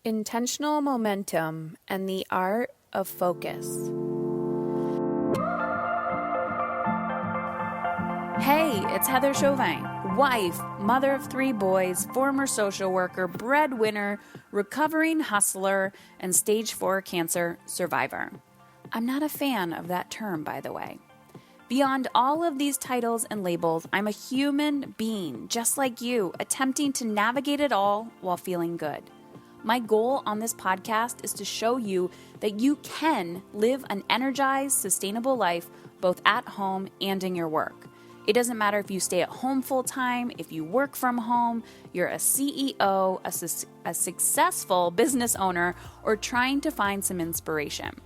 Intentional momentum and the art of focus. Hey, it's Heather Chauvin, wife, mother of 3 boys, former social worker, breadwinner, recovering hustler, and stage 4 cancer survivor. I'm not a fan of that term, by the way. Beyond all of these titles and labels, I'm a human being, just like you, attempting to navigate it all while feeling good. My goal on this podcast is to show you that you can live an energized, sustainable life both at home and in your work. It doesn't matter if you stay at home full-time, if you work from home, you're a CEO, a successful business owner, or trying to find some inspiration.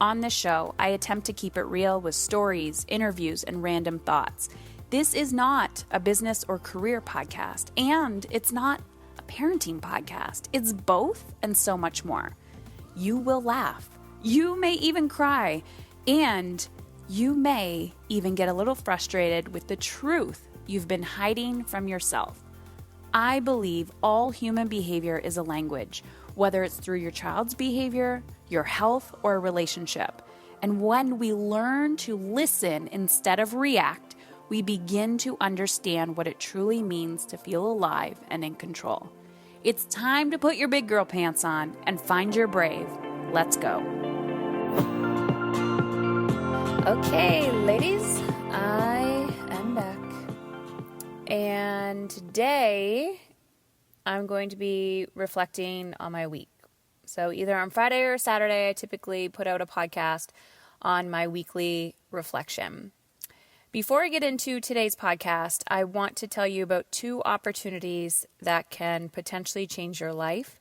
On this show, I attempt to keep it real with stories, interviews, and random thoughts. This is not a business or career podcast, and it's not a parenting podcast. It's both and so much more. You will laugh. You may even cry, and you may even get a little frustrated with the truth you've been hiding from yourself. I believe all human behavior is a language, whether it's through your child's behavior, your health, or a relationship. And when we learn to listen instead of react, we begin to understand what it truly means to feel alive and in control. It's time to put your big girl pants on and find your brave. Let's go. Okay, ladies, I am back. And today I'm going to be reflecting on my week. So either on Friday or Saturday, I typically put out a podcast on my weekly reflection. Before I get into today's podcast, I want to tell you about 2 opportunities that can potentially change your life.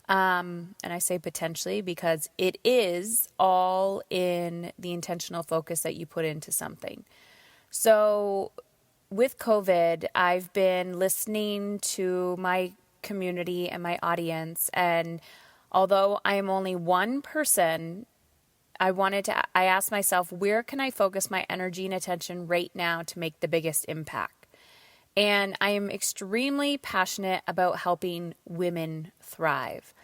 And I say potentially because it is all in the intentional focus that you put into something. So with COVID, I've been listening to my community and my audience, and although I am only one person, I asked myself, where can I focus my energy and attention right now to make the biggest impact? And I am extremely passionate about helping women thrive.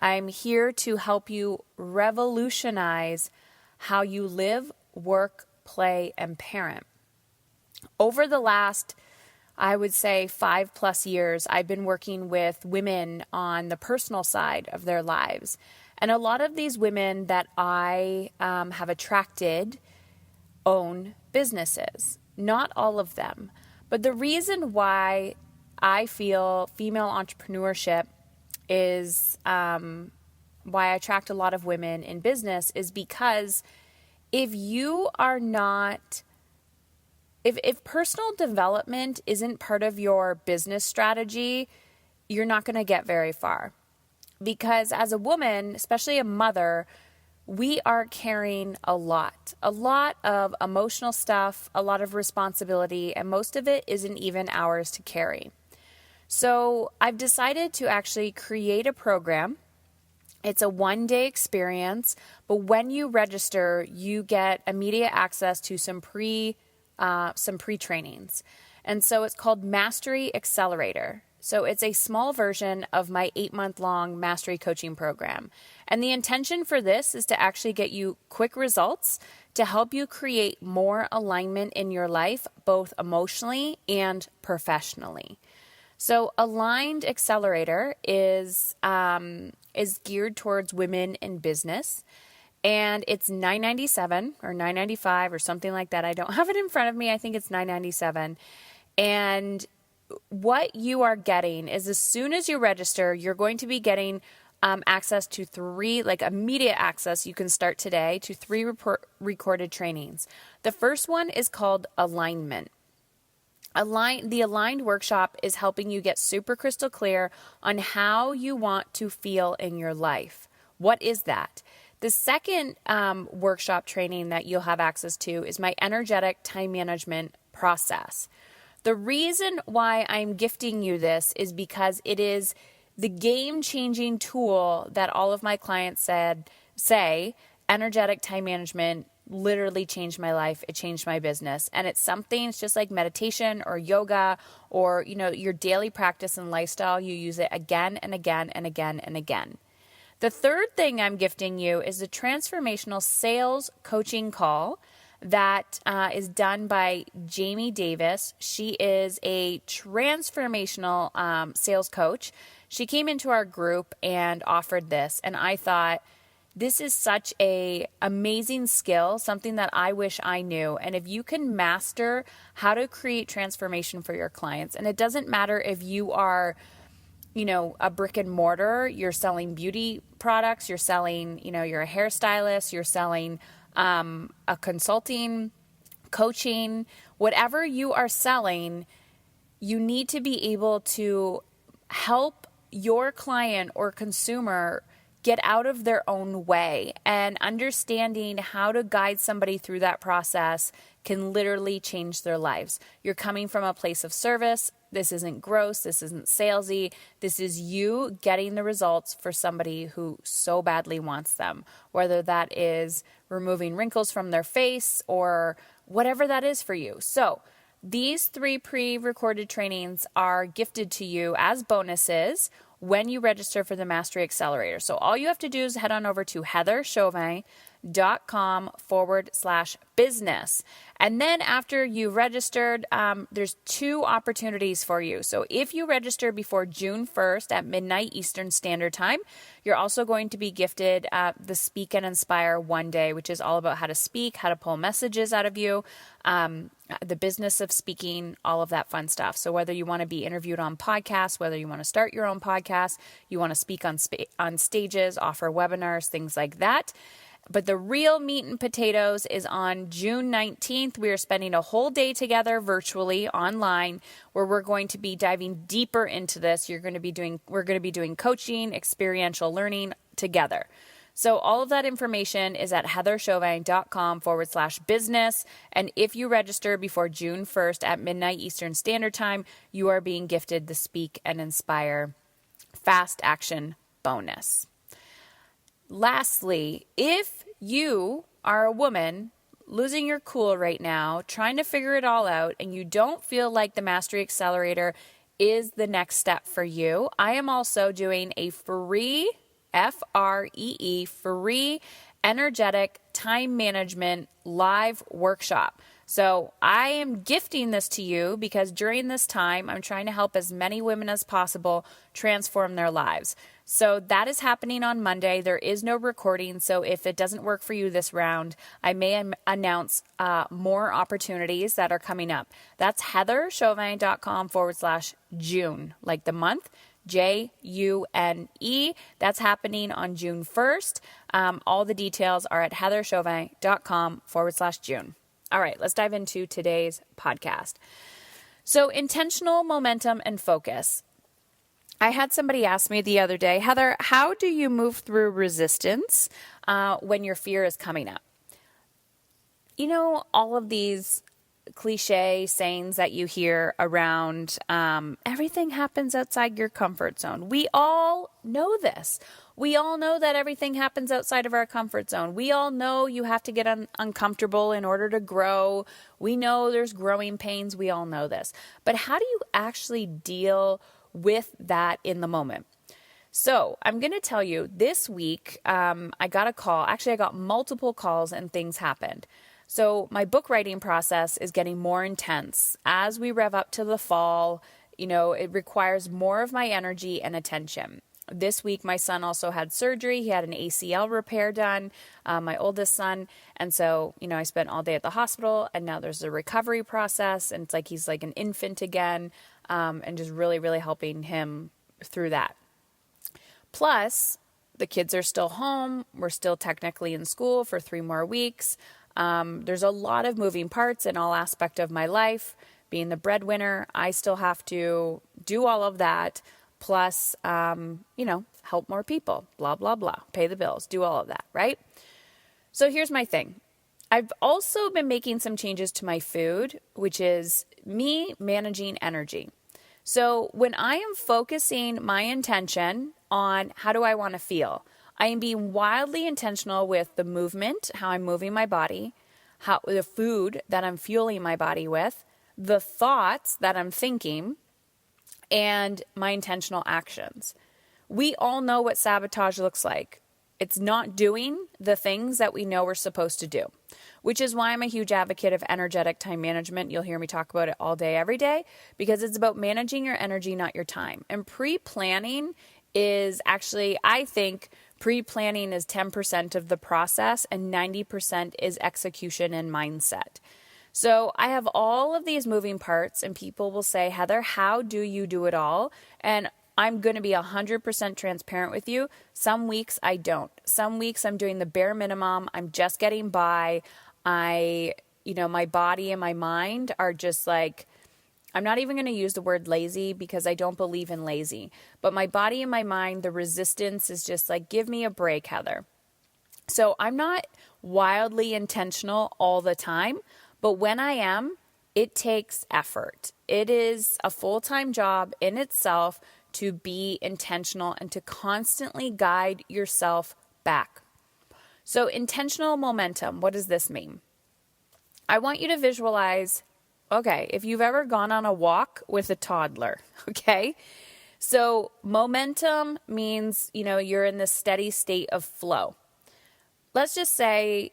I'm here to help you revolutionize how you live, work, play, and parent. Over the last, I would say 5+ years, I've been working with women on the personal side of their lives. And a lot of these women that I have attracted own businesses. Not all of them. But the reason why I feel female entrepreneurship is why I attract a lot of women in business is because if you are not, if personal development isn't part of your business strategy, you're not going to get very far. Because as a woman, especially a mother, we are carrying a lot of emotional stuff, a lot of responsibility, and most of it isn't even ours to carry. So I've decided to actually create a program. It's a 1-day experience, but when you register, you get immediate access to some pre-trainings. And so it's called Mastery Accelerator. So it's a small version of my 8-month-long mastery coaching program. And the intention for this is to actually get you quick results to help you create more alignment in your life, both emotionally and professionally. So Aligned Accelerator is geared towards women in business, and it's $997 or $995 or something like that. I don't have it in front of me. I think it's $997. And what you are getting is as soon as you register, you're going to be getting access to 3, immediate access. You can start today to 3 recorded trainings. The first one is called Alignment. The Aligned workshop is helping you get super crystal clear on how you want to feel in your life. What is that? The second workshop training that you'll have access to is my energetic time management process. The reason why I'm gifting you this is because it is the game-changing tool that all of my clients say energetic time management literally changed my life. It changed my business. And it's just like meditation or yoga or, your daily practice and lifestyle. You use it again and again and again and again. The third thing I'm gifting you is a transformational sales coaching call that is done by Jamie Davis. She is a transformational sales coach. She came into our group and offered this, and I thought, this is such a amazing skill, something that I wish I knew. And if you can master how to create transformation for your clients, and it doesn't matter if you are, a brick and mortar, you're selling beauty products, you're selling, you're a hairstylist, you're selling a consulting, coaching, whatever you are selling, you need to be able to help your client or consumer get out of their own way, and understanding how to guide somebody through that process can literally change their lives. You're coming from a place of service. This isn't gross. This isn't salesy. This is you getting the results for somebody who so badly wants them, whether that is removing wrinkles from their face or whatever that is for you. So these 3 pre-recorded trainings are gifted to you as bonuses when you register for the Mastery Accelerator. So all you have to do is head on over to heatherchauvin.com/business. And then after you've registered, there's 2 opportunities for you. So if you register before June 1st at midnight Eastern Standard Time, you're also going to be gifted the Speak and Inspire one day, which is all about how to speak, how to pull messages out of you, the business of speaking, all of that fun stuff. So whether you want to be interviewed on podcasts, whether you want to start your own podcast, you want to speak on stages, offer webinars, things like that. But the real meat and potatoes is on June 19th. We are spending a whole day together virtually online where we're going to be diving deeper into this. We're going to be doing coaching, experiential learning together. So all of that information is at heatherchauvin.com/business. And if you register before June 1st at midnight Eastern Standard Time, you are being gifted the Speak and Inspire Fast Action Bonus. Lastly, if you are a woman losing your cool right now, trying to figure it all out, and you don't feel like the Mastery Accelerator is the next step for you, I am also doing a free, free energetic time management live workshop. So I am gifting this to you because during this time, I'm trying to help as many women as possible transform their lives. So that is happening on Monday. There is no recording. So if it doesn't work for you this round, I may announce more opportunities that are coming up. That's heatherchauvin.com/June, like the month, June. That's happening on June 1st. All the details are at heatherchauvin.com/June. All right, let's dive into today's podcast. So intentional momentum and focus. I had somebody ask me the other day, Heather, how do you move through resistance when your fear is coming up? All of these cliche sayings that you hear around everything happens outside your comfort zone. We all know this. We all know that everything happens outside of our comfort zone. We all know you have to get uncomfortable in order to grow. We know there's growing pains. We all know this. But how do you actually deal with that in the moment? So I'm going to tell you this week, I got a call. Actually, I got multiple calls and things happened. So my book writing process is getting more intense. As we rev up to the fall, it requires more of my energy and attention. This week, my son also had surgery. He had an ACL repair done, my oldest son. And so, I spent all day at the hospital, and now there's a recovery process. And it's like he's like an infant again, and just really, really helping him through that. Plus, the kids are still home. We're still technically in school for 3 more weeks. There's a lot of moving parts in all aspect of my life. Being the breadwinner, I still have to do all of that. Plus, help more people, blah, blah, blah, pay the bills, do all of that, right? So here's my thing. I've also been making some changes to my food, which is me managing energy. So when I am focusing my intention on how do I want to feel, I am being wildly intentional with the movement, how I'm moving my body, the food that I'm fueling my body with, the thoughts that I'm thinking, and my intentional actions. We all know what sabotage looks like. It's not doing the things that we know we're supposed to do, which is why I'm a huge advocate of energetic time management. You'll hear me talk about it all day, every day, because it's about managing your energy, not your time. And pre-planning is actually, I think, pre-planning is 10% of the process and 90% is execution and mindset. So I have all of these moving parts and people will say, Heather, how do you do it all? And I'm going to be 100% transparent with you. Some weeks I don't. Some weeks I'm doing the bare minimum. I'm just getting by. My body and my mind are just like, I'm not even going to use the word lazy because I don't believe in lazy. But my body and my mind, the resistance is just like, give me a break, Heather. So I'm not wildly intentional all the time. But when I am, it takes effort. It is a full-time job in itself to be intentional and to constantly guide yourself back. So intentional momentum, what does this mean? I want you to visualize, okay, if you've ever gone on a walk with a toddler, okay? So momentum means, you're in this steady state of flow. Let's just say,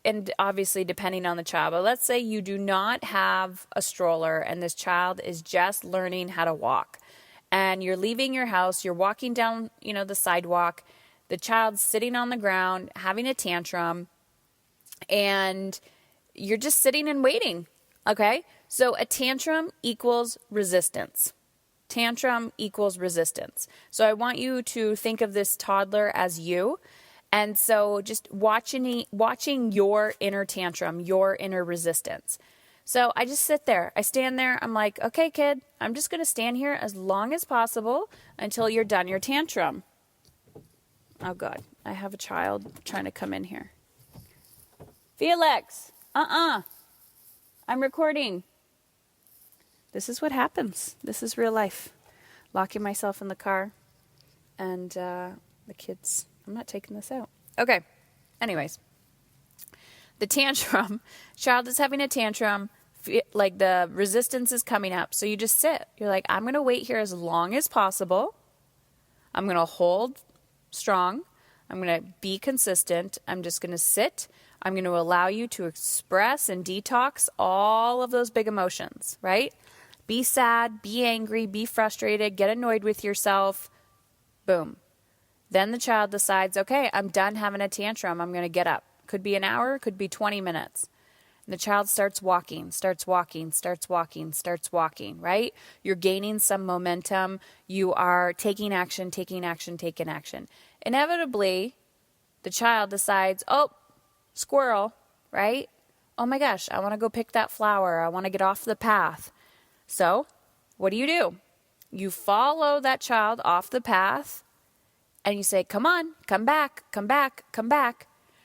and obviously depending on the child, but let's say you do not have a stroller and this child is just learning how to walk. And you're leaving your house, you're walking down, the sidewalk, the child's sitting on the ground, having a tantrum, and you're just sitting and waiting, okay? So a tantrum equals resistance. Tantrum equals resistance. So I want you to think of this toddler as you. And so just watching your inner tantrum, your inner resistance. So I just sit there. I stand there. I'm like, okay, kid, I'm just going to stand here as long as possible until you're done your tantrum. Oh, God. I have a child trying to come in here. Felix, I'm recording. This is what happens. This is real life. Locking myself in the car and the kids. I'm not taking this out. Okay. Anyways. The tantrum, child is having a tantrum, like the resistance is coming up. So you just sit. You're like, I'm going to wait here as long as possible. I'm going to hold strong. I'm going to be consistent. I'm just going to sit. I'm going to allow you to express and detox all of those big emotions, right? Be sad, be angry, be frustrated, get annoyed with yourself. Boom. Then the child decides, okay, I'm done having a tantrum. I'm going to get up. Could be an hour, could be 20 minutes. And the child starts walking, right? You're gaining some momentum. You are taking action. Inevitably, the child decides, oh, squirrel, right? Oh my gosh, I want to go pick that flower. I want to get off the path. So what do? You follow that child off the path and you say, come on, come back.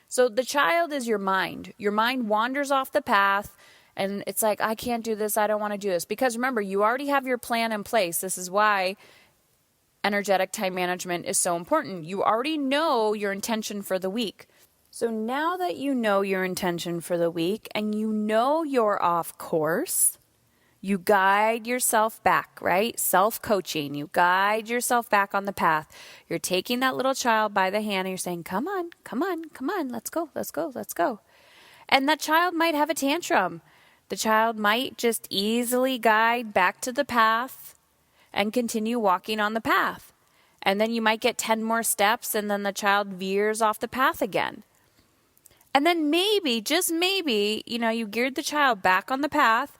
So the child is your mind. Your mind wanders off the path and it's like, I can't do this. I don't want to do this. Because remember, you already have your plan in place. This is why energetic time management is so important. You already know your intention for the week. So now that you know your intention for the week and you know you're off course, you guide yourself back, right? Self-coaching. You guide yourself back on the path. You're taking that little child by the hand and you're saying, come on, let's go. And that child might have a tantrum. The child might just easily guide back to the path and continue walking on the path. And then you might get 10 more steps and then the child veers off the path again. And then maybe, just maybe, you geared the child back on the path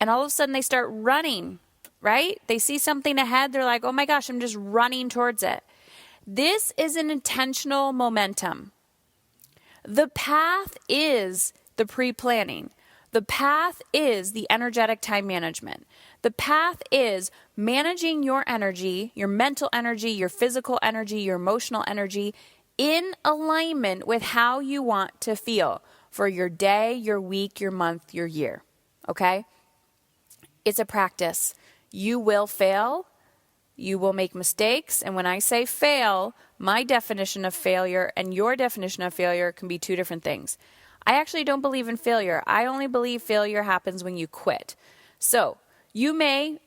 and all of a sudden they start running, right? They see something ahead. They're like, oh my gosh, I'm just running towards it. This is an intentional momentum. The path is the pre-planning. The path is the energetic time management. The path is managing your energy, your mental energy, your physical energy, your emotional energy in alignment with how you want to feel for your day, your week, your month, your year. Okay? It's a practice. You will fail. You will make mistakes. And when I say fail, my definition of failure and your definition of failure can be two different things. I actually don't believe in failure. I only believe failure happens when you quit. So You may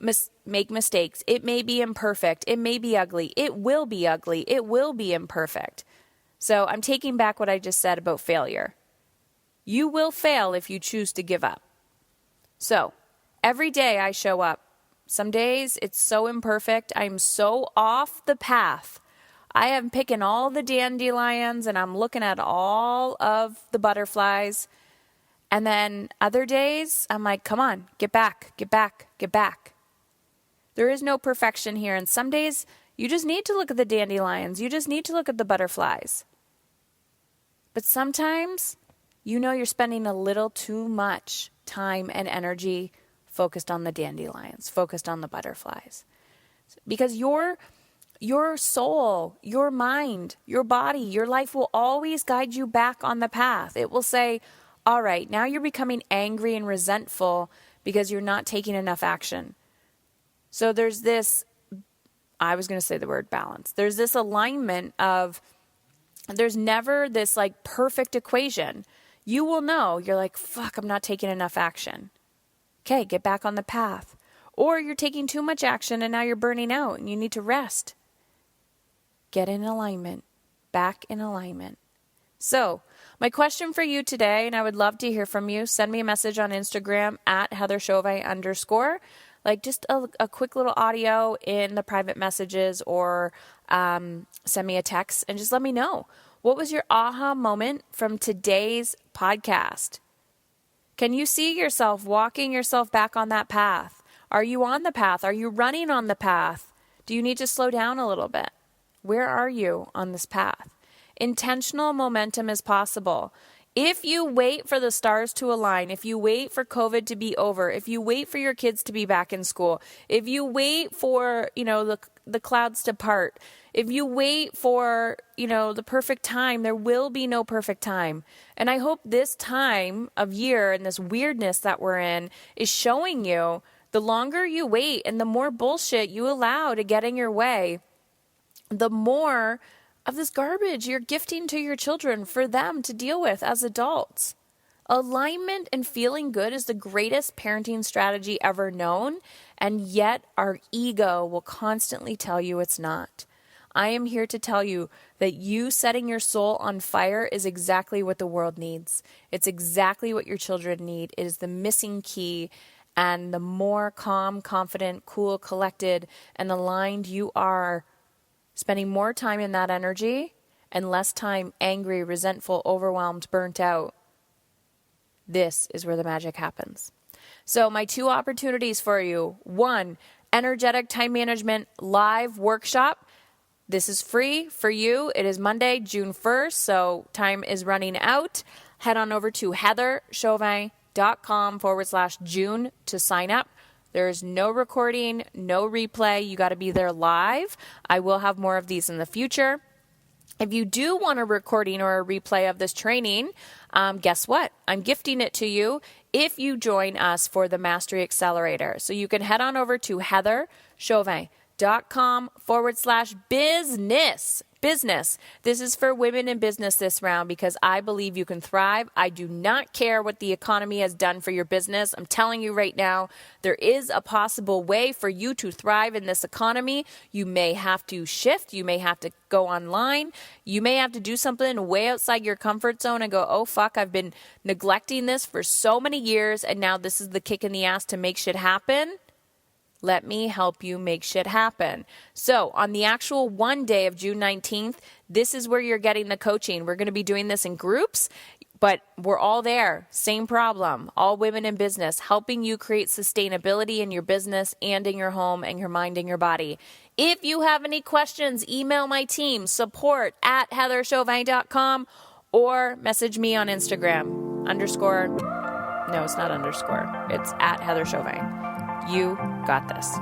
make mistakes. It may be imperfect. It may be ugly. It will be ugly. It will be imperfect. So I'm taking back what I just said about failure. You will fail if you choose to give up. So every day I show up. Some days it's so imperfect. I'm so off the path. I am picking all the dandelions and I'm looking at all of the butterflies. And then other days I'm like, come on, get back, get back, get back. There is no perfection here. And some days you just need to look at the dandelions. You just need to look at the butterflies. But sometimes you're spending a little too much time and energy focused on the dandelions, focused on the butterflies. Because your soul, your mind, your body, your life will always guide you back on the path. It will say, all right, now you're becoming angry and resentful because you're not taking enough action. So there's this, I was going to say the word balance. There's this alignment of, there's never this like perfect equation. You will know, you're like, fuck, I'm not taking enough action. Okay, get back on the path. Or you're taking too much action and now you're burning out and you need to rest. Get in alignment, back in alignment. So my question for you today, and I would love to hear from you, send me a message on Instagram at @HeatherChauvin_. Like just a quick little audio in the private messages or send me a text and just let me know. What was your aha moment from today's podcast? Can you see yourself walking yourself back on that path? Are you on the path? Are you running on the path? Do you need to slow down a little bit? Where are you on this path? Intentional momentum is possible. If you wait for the stars to align, if you wait for COVID to be over, if you wait for your kids to be back in school, if you wait for, the clouds to part, if you wait for, the perfect time, there will be no perfect time. And I hope this time of year and this weirdness that we're in is showing you the longer you wait and the more bullshit you allow to get in your way, the more of this garbage you're gifting to your children for them to deal with as adults. Alignment and feeling good is the greatest parenting strategy ever known, and yet our ego will constantly tell you it's not. I am here to tell you that you setting your soul on fire is exactly what the world needs. It's exactly what your children need. It is the missing key, and the more calm, confident, cool, collected, and aligned you are, spending more time in that energy and less time angry, resentful, overwhelmed, burnt out. This is where the magic happens. So my 2 opportunities for you. 1, energetic time management live workshop. This is free for you. It is Monday, June 1st, so time is running out. Head on over to heatherchauvin.com/June to sign up. There's no recording, no replay. You got to be there live. I will have more of these in the future. If you do want a recording or a replay of this training, guess what? I'm gifting it to you if you join us for the Mastery Accelerator. So you can head on over to heatherchauvin.com/business. Business. This is for women in business this round because I believe you can thrive. I do not care what the economy has done for your business. I'm telling you right now, there is a possible way for you to thrive in this economy. You may have to shift. You may have to go online. You may have to do something way outside your comfort zone and go, oh, fuck, I've been neglecting this for so many years, and now this is the kick in the ass to make shit happen. Let me help you make shit happen. So on the actual one day of June 19th, this is where you're getting the coaching. We're going to be doing this in groups, but we're all there. Same problem. All women in business, helping you create sustainability in your business and in your home and your mind and your body. If you have any questions, email my team, support@heatherchauvin.com, or message me on Instagram, _. No, it's not _. It's @HeatherChauvin. You got this.